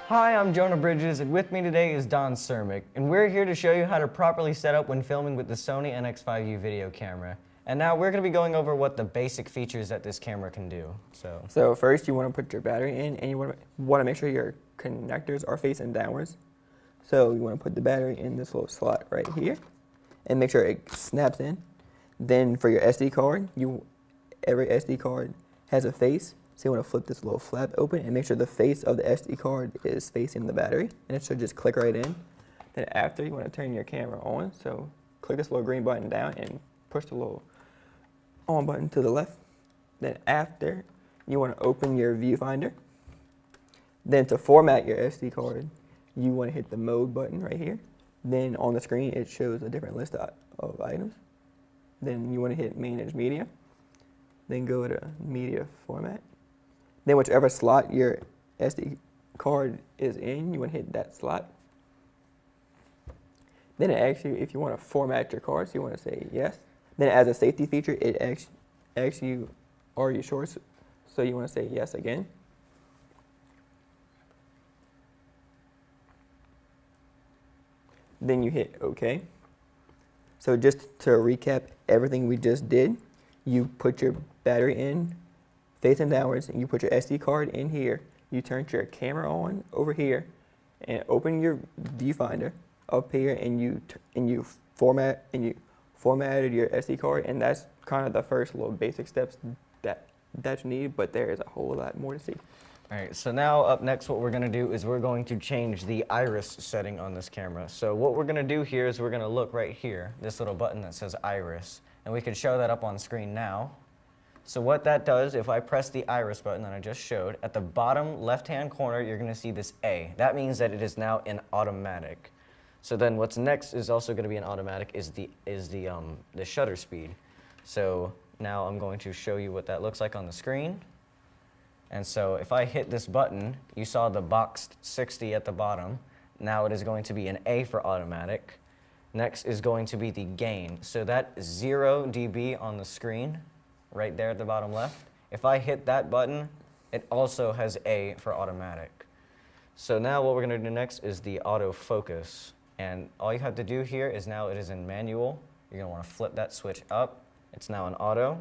Hi, I'm Jonah Bridges, and with me today is Surmik, and we're here to show you how to properly set up when filming with the Sony NX5U video camera. And now we're going to be going over what the basic features that this camera can do. So first you want to put your battery in, and you want to make sure your connectors are facing downwards. So you want to put the battery in this little slot right here, and make sure it snaps in. Then for your SD card, every SD card has a face. So you want to flip this little flap open and make sure the face of the SD card is facing the battery, and it should just click right in. Then after, you want to turn your camera on. So click this little green button down and push the little on button to the left. Then after, you want to open your viewfinder. Then to format your SD card, you want to hit the mode button right here. Then on the screen, it shows a different list of items. Then you want to hit manage media. Then go to media format. Then whichever slot your SD card is in, you want to hit that slot. Then it asks you if you want to format your card, so you want to say yes. Then as a safety feature, it asks you, are you sure? So you want to say yes again. Then you hit OK. So just to recap everything we just did, you put your battery in, facing downwards, and you put your SD card in here. You turned your camera on over here, and open your viewfinder up here, and you formatted your SD card, and that's kind of the first little basic steps that you need. But there is a whole lot more to see. All right, so now up next what we're going to do is we're going to change the iris setting on this camera. So what we're going to do here is we're going to look right here, this little button that says iris, and we can show that up on screen now. So what that does, if I press the iris button that I just showed, at the bottom left-hand corner, you're going to see this A. That means that it is now in automatic. So then what's next is also going to be in automatic is the shutter speed. So now I'm going to show you what that looks like on the screen. And so if I hit this button, you saw the boxed 60 at the bottom. Now it is going to be an A for automatic. Next is going to be the gain. So that 0 dB on the screen, right there at the bottom left, if I hit that button, it also has A for automatic. So now what we're going to do next is the autofocus. And all you have to do here is now it is in manual. You're going to want to flip that switch up. It's now in auto.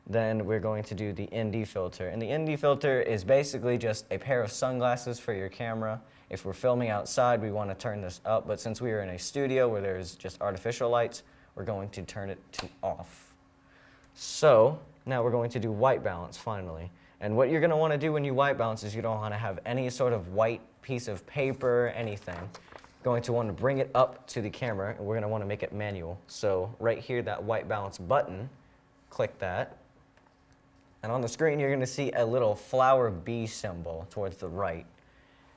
Then we're going to do the ND filter. And the ND filter is basically just a pair of sunglasses for your camera. If we're filming outside, we want to turn this up. But since we are in a studio where there's just artificial lights, we're going to turn it to off. So now we're going to do white balance finally. And what you're going to want to do when you white balance is you don't want to have any sort of white piece of paper, anything. You're going to want to bring it up to the camera, and we're going to want to make it manual. So right here, that white balance button, click that. And on the screen, you're going to see a little flower bee symbol towards the right.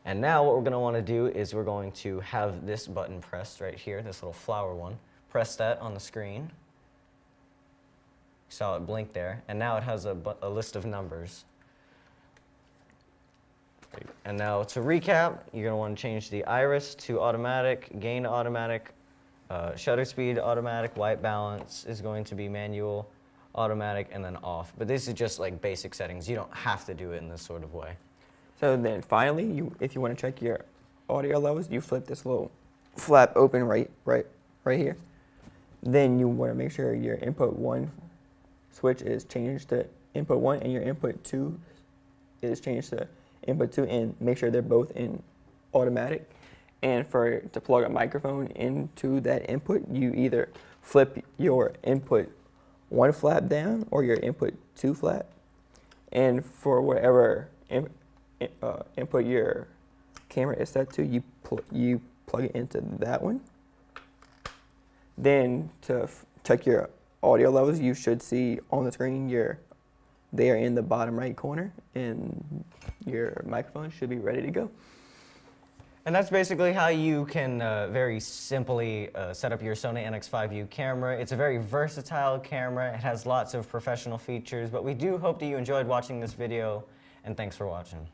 And now what we're going to want to do is we're going to have this button pressed right here, this little flower one. Press that on the screen. You saw it blink there, and now it has a list of numbers. And now to recap, you're going to want to change the iris to automatic, gain to automatic, shutter speed automatic, white balance is going to be manual, automatic, and then off. But this is just like basic settings. You don't have to do it in this sort of way. So then finally, if you want to check your audio levels, you flip this little flap open right here. Then you want to make sure your input 1 switch is changed to input 1 and your input 2 is changed to input 2, and make sure they're both in automatic. And to plug a microphone into that input, you either flip your input 1 flap down or your input 2 flap. And for whatever input your camera is set to, you plug it into that one. Then to check your audio levels, you should see on the screen they are in the bottom right corner, and your microphone should be ready to go. And that's basically how you can very simply set up your Sony NX5U camera. It's a very versatile camera. It has lots of professional features, but we do hope that you enjoyed watching this video, and thanks for watching.